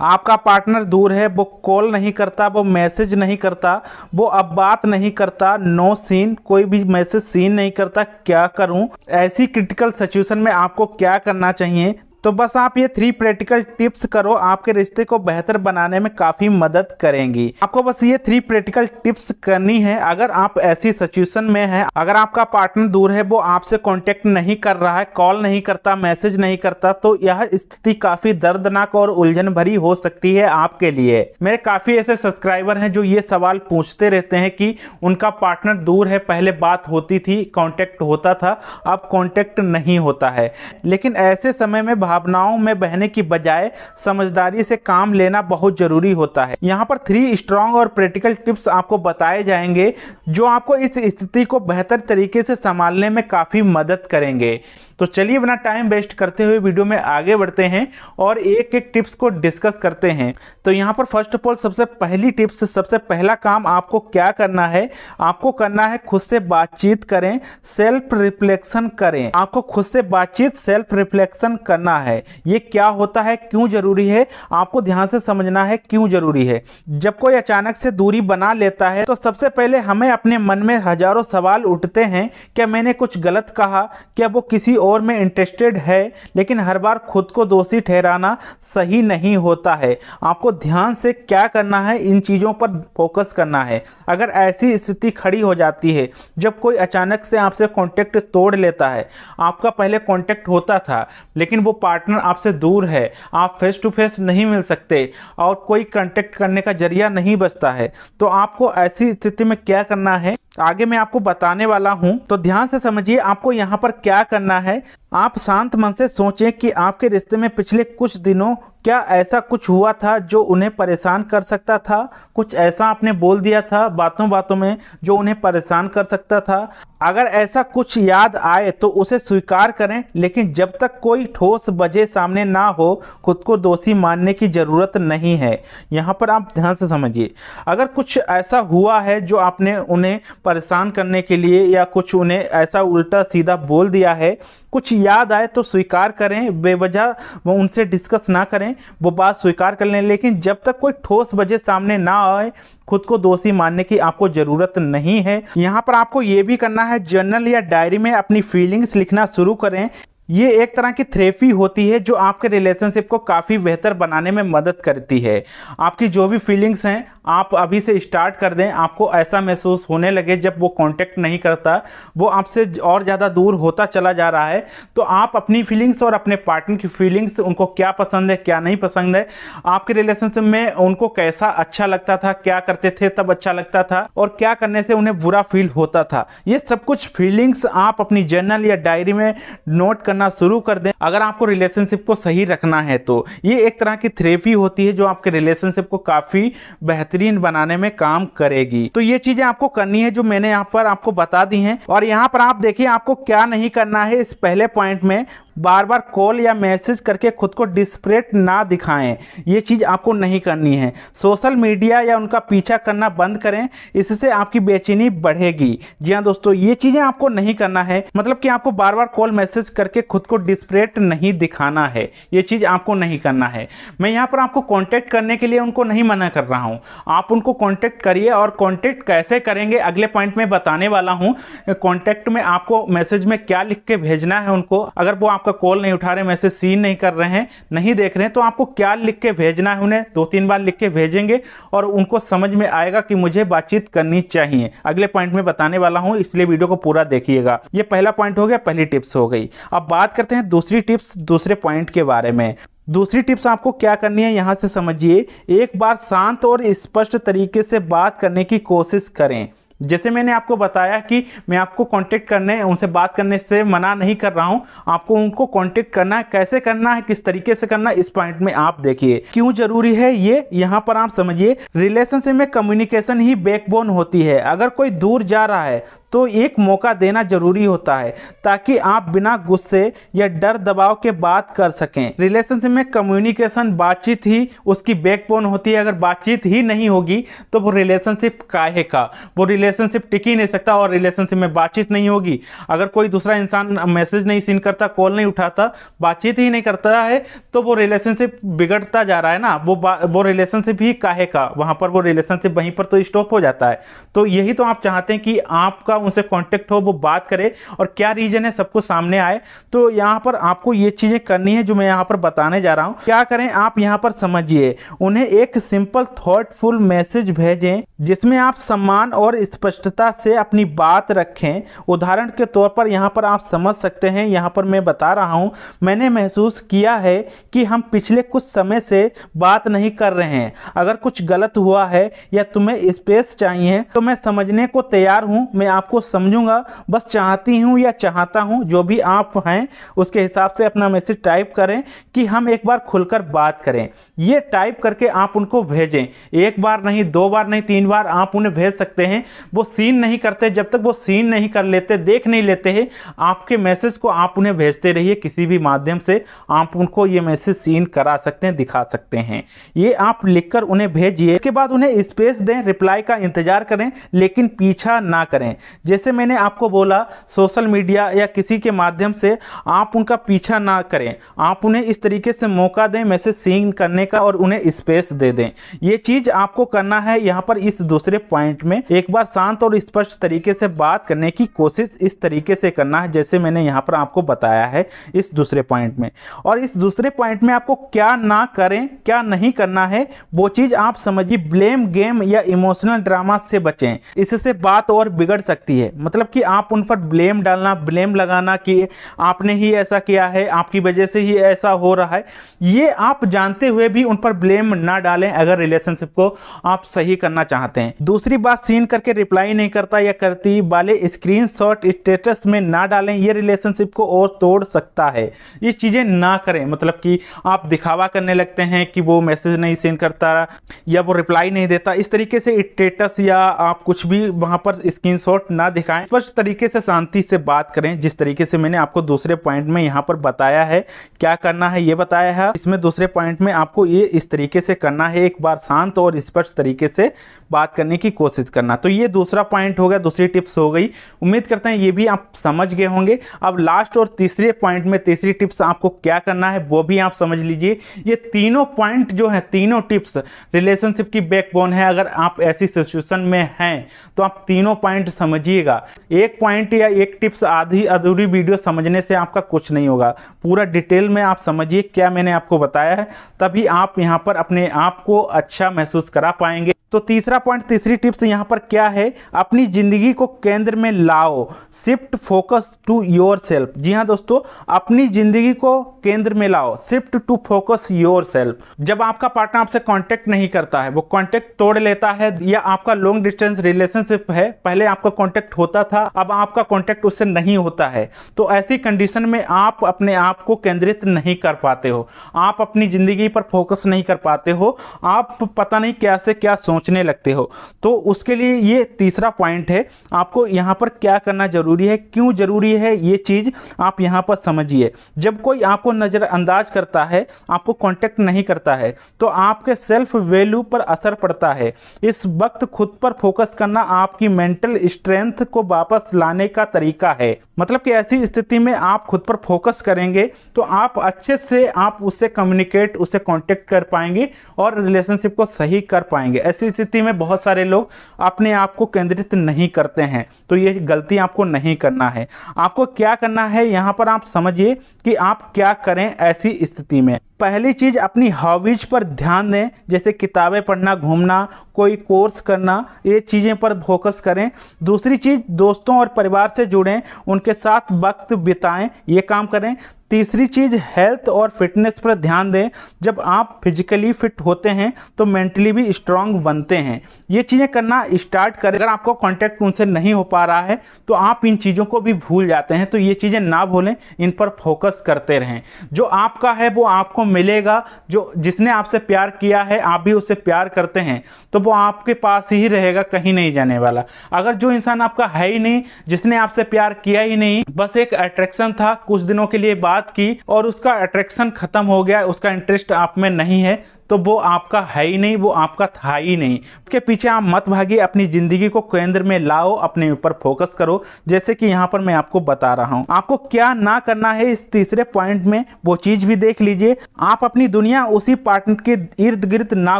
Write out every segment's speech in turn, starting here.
आपका पार्टनर दूर है, वो कॉल नहीं करता, वो मैसेज नहीं करता, वो अब बात नहीं करता, नो सीन, कोई भी मैसेज सीन नहीं करता, क्या करूं? ऐसी क्रिटिकल सिचुएशन में आपको क्या करना चाहिए? तो बस आप ये 3 प्रैक्टिकल टिप्स करो, आपके रिश्ते को बेहतर बनाने में काफ़ी मदद करेंगी। आपको बस ये 3 प्रैक्टिकल टिप्स करनी है। अगर आप ऐसी सिचुएशन में हैं, अगर आपका पार्टनर दूर है, वो आपसे कांटेक्ट नहीं कर रहा है, कॉल नहीं करता, मैसेज नहीं करता, तो यह स्थिति काफ़ी दर्दनाक और उलझन भरी हो सकती है आपके लिए। मेरे काफ़ी ऐसे सब्सक्राइबर हैं जो ये सवाल पूछते रहते हैं कि उनका पार्टनर दूर है, पहले बात होती थी, कॉन्टेक्ट होता था, अब कॉन्टेक्ट नहीं होता है। लेकिन ऐसे समय में भावनाओं में बहने की बजाय समझदारी से काम लेना बहुत जरूरी होता है। यहाँ पर 3 स्ट्रॉन्ग और प्रैक्टिकल टिप्स आपको बताए जाएंगे जो आपको इस स्थिति को बेहतर तरीके से संभालने में काफी मदद करेंगे। तो चलिए बिना टाइम वेस्ट करते हुए वीडियो में आगे बढ़ते हैं और एक एक टिप्स को डिस्कस करते हैं। तो यहाँ पर फर्स्ट ऑफ ऑल सबसे पहली टिप्स, सबसे पहला काम आपको क्या करना है? आपको करना है खुद से बातचीत करें, सेल्फ रिफ्लेक्शन करें। आपको खुद से बातचीत, सेल्फ रिफ्लेक्शन करना है। ये क्या होता है, क्यों जरूरी है, आपको ध्यान से समझना है क्यों जरूरी है। जब कोई अचानक से दूरी बना लेता है तो सबसे पहले हमें अपने मन में हजारों सवाल उठते हैं। क्या मैंने कुछ गलत कहा? क्या वो किसी और में इंटरेस्टेड है? लेकिन हर बार खुद को दोषी ठहराना सही नहीं होता है। आपको ध्यान से क्या करना है, इन चीज़ों पर फोकस करना है। अगर ऐसी स्थिति खड़ी हो जाती है जब कोई अचानक से आपसे कांटेक्ट तोड़ लेता है, आपका पहले कांटेक्ट होता था लेकिन वो पार्टनर आपसे दूर है, आप फेस टू फेस नहीं मिल सकते और कोई कांटेक्ट करने का जरिया नहीं बचता है, तो आपको ऐसी स्थिति में क्या करना है आगे मैं आपको बताने वाला हूं। तो ध्यान से समझिए आपको यहां पर क्या करना है। आप शांत मन से सोचें कि आपके रिश्ते में पिछले कुछ दिनों क्या ऐसा कुछ हुआ था जो उन्हें परेशान कर सकता था? कुछ ऐसा आपने बोल दिया था बातों बातों में जो उन्हें परेशान कर सकता था? अगर ऐसा कुछ याद आए तो उसे स्वीकार करें, लेकिन जब तक कोई ठोस वजह सामने ना हो खुद को दोषी मानने की ज़रूरत नहीं है। यहाँ पर आप ध्यान से समझिए, अगर कुछ ऐसा हुआ है जो आपने उन्हें परेशान करने के लिए या कुछ उन्हें ऐसा उल्टा सीधा बोल दिया है, कुछ याद आए तो स्वीकार करें, बेवजह वो उनसे डिस्कस ना करें, वो बात स्वीकार कर लें। लेकिन जब तक कोई ठोस वजह सामने ना आए खुद को दोषी मानने की आपको ज़रूरत नहीं है। यहाँ पर आपको ये भी करना है, जर्नल या डायरी में अपनी फीलिंग्स लिखना शुरू करें। ये एक तरह की थेरेपी होती है जो आपके रिलेशनशिप को काफ़ी बेहतर बनाने में मदद करती है। आपकी जो भी फीलिंग्स हैं आप अभी से स्टार्ट कर दें। आपको ऐसा महसूस होने लगे जब वो कांटेक्ट नहीं करता, वो आपसे और ज़्यादा दूर होता चला जा रहा है, तो आप अपनी फीलिंग्स और अपने पार्टनर की फीलिंग्स, उनको क्या पसंद है क्या नहीं पसंद है, आपके रिलेशनशिप में उनको कैसा अच्छा लगता था, क्या करते थे तब अच्छा लगता था और क्या करने से उन्हें बुरा फील होता था, ये सब कुछ फीलिंग्स आप अपनी जर्नल या डायरी में नोट करना शुरू कर दें। अगर आपको रिलेशनशिप को सही रखना है तो ये एक तरह की थेरेपी होती है जो आपके रिलेशनशिप को काफ़ी बेहतरीन बनाने में काम करेगी। तो ये चीजें आपको करनी है जो मैंने यहाँ पर आपको बता दी हैं। और यहाँ पर आप देखिए आपको क्या नहीं करना है। इस पहले पॉइंट में बार बार कॉल या मैसेज करके खुद को डिस्परेट ना दिखाएं, ये चीज़ आपको नहीं करनी है। सोशल मीडिया या उनका पीछा करना बंद करें, इससे आपकी बेचैनी बढ़ेगी। जी हाँ दोस्तों, ये चीज़ें आपको नहीं करना है, मतलब कि आपको बार बार कॉल मैसेज करके खुद को डिस्परेट नहीं दिखाना है, ये चीज़ आपको नहीं करना है। मैं यहाँ पर आपको कॉन्टैक्ट करने के लिए उनको नहीं मना कर रहा हूँ, आप उनको कॉन्टैक्ट करिए। और कॉन्टैक्ट कैसे करेंगे अगले पॉइंट में बताने वाला हूँ। कॉन्टैक्ट में आपको मैसेज में क्या लिख के भेजना है उनको, अगर वो आपका कॉल नहीं उठा रहे, मैसेज सीन नहीं कर रहे हैं, नहीं देख रहे हैं, तो आपको क्या लिख के भेजना है उन्हें 2-3 बार लिख के भेजेंगे और उनको समझ में आएगा कि मुझे बातचीत करनी चाहिए। अगले पॉइंट में बताने वाला हूं, इसलिए वीडियो को पूरा देखिएगा। ये पहला पॉइंट हो गया, पहली टिप्स हो गई। अब बात करते हैं दूसरी टिप्स, दूसरे पॉइंट के बारे में। दूसरी टिप्स आपको क्या करनी है यहां से समझिए। एक बार शांत और स्पष्ट तरीके से बात करने की कोशिश करें। जैसे मैंने आपको बताया कि मैं आपको कांटेक्ट करने, उनसे बात करने से मना नहीं कर रहा हूं, आपको उनको कांटेक्ट करना है, कैसे करना है, किस तरीके से करना है, इस पॉइंट में आप देखिए क्यों जरूरी है ये। यहां पर आप समझिए, रिलेशनशिप में कम्युनिकेशन ही बैकबोन होती है। अगर कोई दूर जा रहा है तो एक मौका देना जरूरी होता है ताकि आप बिना गुस्से या डर दबाव के बात कर सकें। रिलेशनशिप में कम्युनिकेशन, बातचीत ही उसकी बैकबोन होती है। अगर बातचीत ही नहीं होगी तो वो रिलेशनशिप काहे का, वो रिलेशनशिप टिक ही नहीं सकता। और रिलेशनशिप में बातचीत नहीं होगी, अगर कोई दूसरा इंसान मैसेज नहीं सीन करता, कॉल नहीं उठाता, बातचीत ही नहीं करता है, तो वो रिलेशनशिप बिगड़ता जा रहा है ना। वो रिलेशनशिप ही काहे का, वहां पर वो रिलेशनशिप वहीं पर तो स्टॉप हो जाता है। तो यही तो आप चाहते हैं कि आपका उनसे कांटेक्ट हो, वो बात करे और क्या रीजन है सबको सामने आए। तो यहाँ पर आपको ये चीजें करनी है जो मैं यहाँ पर बताने जा रहा हूँ। क्या करें आप यहाँ पर समझिए, उन्हें एक सिंपल थॉटफुल मैसेज भेजें जिसमें आप सम्मान और स्पष्टता से अपनी बात रखें। उदाहरण के तौर पर यहाँ पर आप समझ सकते हैं, यहाँ पर मैं बता रहा हूँ, मैंने महसूस किया है कि हम पिछले कुछ समय से बात नहीं कर रहे हैं। अगर कुछ गलत हुआ है या तुम्हें स्पेस चाहिए तो मैं समझने को तैयार हूँ, मैं आपको समझूंगा। बस चाहती हूँ या चाहता हूँ, जो भी आप हैं उसके हिसाब से अपना मैसेज टाइप करें कि हम एक बार खुलकर बात करें। ये टाइप करके आप उनको भेजें, एक बार नहीं, 2 बार नहीं, 3 बार आप उन्हें भेज सकते हैं। वो सीन नहीं करते, जब तक वो सीन नहीं कर लेते, देख नहीं लेते हैं आपके मैसेज को, आप उन्हें भेजते रहिए किसी भी माध्यम से। आप उनको ये मैसेज सीन करा सकते हैं, दिखा सकते हैं। ये आप लिखकर उन्हें भेजिए। इसके बाद उन्हें स्पेस दें, रिप्लाई का इंतजार करें, लेकिन पीछा ना करें। जैसे मैंने आपको बोला, सोशल मीडिया या किसी के माध्यम से आप उनका पीछा ना करें, आप उन्हें इस तरीके से मौका दें मैसेज सीन करने का और उन्हें स्पेस दे दें। ये चीज आपको करना है। यहाँ पर इस दूसरे पॉइंट में एक बार शांत और स्पष्ट तरीके से बात करने की कोशिश इस तरीके से करना है जैसे मैंने यहाँ पर आपको बताया है इस दूसरे पॉइंट में। और इस दूसरे पॉइंट में आपको क्या ना करें, क्या नहीं करना है, वो चीज आप समझिए। ब्लेम गेम या इमोशनल ड्रामा से बचें, इससे बात और बिगड़ सकती है। मतलब कि आप उन पर ब्लेम डालना, ब्लेम लगाना कि आपने ही ऐसा किया है, आपकी वजह से ही ऐसा हो रहा है, ये आप जानते हुए भी उन पर ब्लेम ना डालें अगर रिलेशनशिप को आप सही करना चाहते हैं। दूसरी बात, सीन करके रिप्लाई नहीं करता या करती वाले स्क्रीनशॉट स्टेटस में ना डालें, ये रिलेशनशिप को और तोड़ सकता है। ये चीजें ना करें, मतलब कि आप दिखावा करने लगते हैं कि वो मैसेज नहीं सेंड करता या वो रिप्लाई नहीं देता, इस तरीके से स्टेटस या आप कुछ भी वहां पर स्क्रीनशॉट ना दिखाएं। स्पष्ट तरीके से शांति से बात करें, जिस तरीके से मैंने आपको दूसरे पॉइंट में यहाँ पर बताया है क्या करना है, ये बताया है। इसमें दूसरे पॉइंट में आपको ये इस तरीके से करना है, एक बार शांत और स्पष्ट तरीके से बात करने की कोशिश करना। तो ये दूसरा पॉइंट हो गया, दूसरी टिप्स हो गई। उम्मीद करते हैं ये भी आप समझ गए होंगे। अब लास्ट और तीसरे पॉइंट में तीसरी टिप्स आपको क्या करना है वो भी आप समझ लीजिए। ये तीनों पॉइंट जो है, तीनों टिप्स रिलेशनशिप की बैकबोन है। अगर आप ऐसी सिचुएशन में हैं तो आप तीनों पॉइंट समझिएगा। एक पॉइंट या एक टिप्स आधी अधूरी वीडियो समझने से आपका कुछ नहीं होगा। पूरा डिटेल में आप समझिए क्या मैंने आपको बताया है, तभी आप यहाँ पर अपने आप को अच्छा महसूस करा पाएंगे। तो तीसरा पॉइंट, तीसरी टिप्स यहाँ पर क्या है, अपनी जिंदगी को केंद्र में लाओ, shift focus to yourself. जी हाँ दोस्तों, अपनी जिंदगी को केंद्र में लाओ, shift to focus yourself. जब आपका पार्टनर आपसे कांटेक्ट नहीं करता है, वो कांटेक्ट तोड़ लेता है, या आपका लॉन्ग डिस्टेंस रिलेशनशिप है, पहले आपका कांटेक्ट होता था, अब आपका कांटेक्ट उससे नहीं होता है, तो ऐसी कंडीशन में आप अपने आप को केंद्रित नहीं कर पाते हो, आप अपनी जिंदगी पर फोकस नहीं कर पाते हो, आप पता नहीं क्या से क्या सोचने लगते हो। तो उसके लिए ये तीसरा पॉइंट है। आपको यहाँ पर क्या करना जरूरी है, क्यों जरूरी है, ये चीज आप यहाँ पर समझिए। जब कोई आपको नजरअंदाज करता है, आपको कांटेक्ट नहीं करता है, तो आपके सेल्फ वैल्यू पर असर पड़ता है। इस वक्त खुद पर फोकस करना आपकी मेंटल स्ट्रेंथ को वापस लाने का तरीका है। मतलब कि ऐसी स्थिति में आप खुद पर फोकस करेंगे तो आप अच्छे से आप उससे कम्युनिकेट, उससे कांटेक्ट कर पाएंगे और रिलेशनशिप को सही कर पाएंगे। ऐसी स्थिति में बहुत सारे लोग अपने आप को केंद्रित नहीं करते हैं, तो ये गलती आपको नहीं करना है। आपको क्या करना है यहाँ पर आप समझिए कि आप क्या करें ऐसी स्थिति में। पहली चीज, अपनी हॉबीज पर ध्यान दें, जैसे किताबें पढ़ना, घूमना, कोई कोर्स करना, ये चीज़ें पर फोकस करें। दूसरी चीज, दोस्तों और परिवार से जुड़ें, उनके साथ वक्त बिताएं, ये काम करें। तीसरी चीज हेल्थ और फिटनेस पर ध्यान दें। जब आप फिजिकली फिट होते हैं तो मेंटली भी स्ट्रांग बनते हैं। ये चीज़ें करना स्टार्ट करें। अगर आपको कांटेक्ट उनसे नहीं हो पा रहा है तो आप इन चीज़ों को भी भूल जाते हैं, तो ये चीज़ें ना भूलें, इन पर फोकस करते रहें। जो आपका है वो आपको मिलेगा। जो जिसने आपसे प्यार किया है, आप भी उससे प्यार करते हैं, तो वो आपके पास ही रहेगा, कहीं नहीं जाने वाला। अगर जो इंसान आपका है ही नहीं, जिसने आपसे प्यार किया ही नहीं, बस एक अट्रैक्शन था, कुछ दिनों के लिए बात की और उसका अट्रैक्शन खत्म हो गया, उसका इंटरेस्ट आप में नहीं है, तो वो आपका है ही नहीं, वो आपका था ही नहीं। उसके पीछे आप मत भागिए, अपनी जिंदगी को केंद्र में लाओ, अपने ऊपर फोकस करो। जैसे कि यहाँ पर मैं आपको बता रहा हूँ आपको क्या ना करना है इस तीसरे पॉइंट में, वो चीज भी देख लीजिए। आप अपनी दुनिया उसी पार्टनर के इर्द गिर्द ना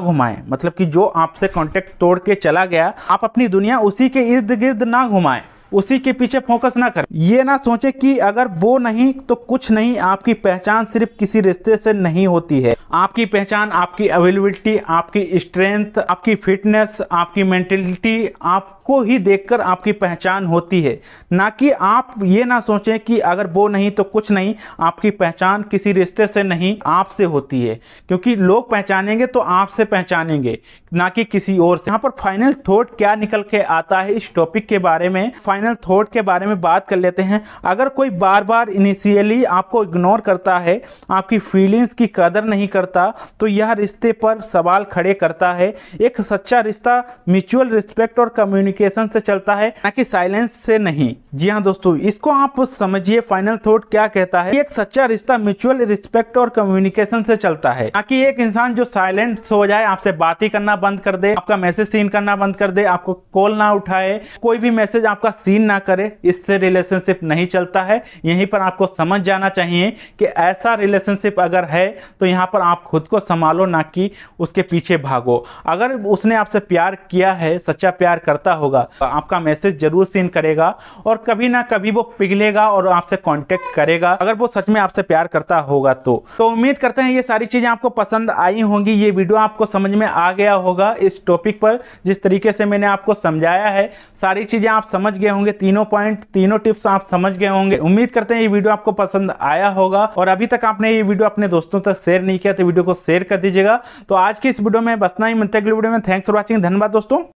घुमाएं, मतलब कि जो आपसे कॉन्टेक्ट तोड़ के चला गया, आप अपनी दुनिया उसी के इर्द गिर्द ना घुमाएं, उसी के पीछे फोकस ना करें। ये ना सोचे कि अगर वो नहीं तो कुछ नहीं। आपकी पहचान सिर्फ किसी रिश्ते से नहीं होती है। आपकी पहचान आपकी अवेलेबिलिटी, आपकी स्ट्रेंथ, आपकी फिटनेस, आपकी मेंटलिटी, आपको ही देखकर आपकी पहचान होती है। ना कि आप ये ना सोचें कि अगर वो नहीं तो कुछ नहीं। आपकी पहचान किसी रिश्ते से नहीं, आपसे होती है, क्योंकि लोग पहचानेंगे तो आपसे पहचानेंगे, ना कि किसी और से। यहाँ पर फाइनल थॉट क्या निकल के आता है इस टॉपिक के बारे में, फाइनल थॉट के बारे में बात कर लेते हैं। अगर कोई बार बार इनिशियली आपको इग्नोर करता है, आपकी फीलिंग्स की कदर नहीं करता, तो यह रिश्ते पर सवाल खड़े करता है। एक सच्चा रिश्ता म्यूचुअल रिस्पेक्ट और कम्युनिकेशन से चलता है, ना कि साइलेंस से नहीं। जी हाँ दोस्तों, इसको आप समझिए। फाइनल थॉट क्या कहता है? एक सच्चा रिश्ता म्यूचुअल रिस्पेक्ट और कम्युनिकेशन से चलता है, ना कि एक इंसान जो साइलेंट हो जाए, आपसे बात ही करना बंद कर दे, आपका मैसेज सीन करना बंद कर दे, आपको कॉल ना उठाए, कोई भी मैसेज आपका सीन ना करे। इससे रिलेशनशिप नहीं चलता है। यहीं पर आपको समझ जाना चाहिए कि ऐसा रिलेशनशिप अगर है तो यहाँ पर आप खुद को संभालो, ना कि उसके पीछे भागो। अगर उसने आपसे प्यार किया है, सच्चा प्यार करता होगा, तो आपका मैसेज जरूर सीन करेगा और कभी ना कभी वो पिघलेगा और आपसे कांटेक्ट करेगा, अगर वो सच में आपसे प्यार करता होगा तो उम्मीद करते हैं ये सारी चीजें आपको पसंद आई होंगी। ये वीडियो आपको समझ में आ गया होगा। इस टॉपिक पर जिस तरीके से मैंने आपको समझाया है, सारी चीजें आप समझ गए होंगे। तीनों पॉइंट, तीनों टिप्स आप समझ गए होंगे। उम्मीद करते हैं ये वीडियो आपको पसंद आया होगा। और अभी तक आपने ये वीडियो अपने दोस्तों तक शेयर नहीं किया तो वीडियो को शेयर कर दीजिएगा। तो आज की इस वीडियो में बस इतना ही। मिलते हैं अगली वीडियो में। Thanks for watching. धन्यवाद दोस्तों।